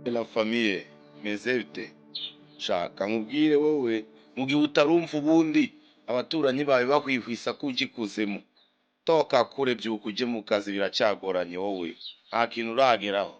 La famille meze bite shaka nkubwire wowe mu gihe utarumva ubundi abaturanyi bawe bahwihwisa ko ujya ikuzimu toka kure byuka ujye mu kazi biracyagoranye wowe nta kintu urageraho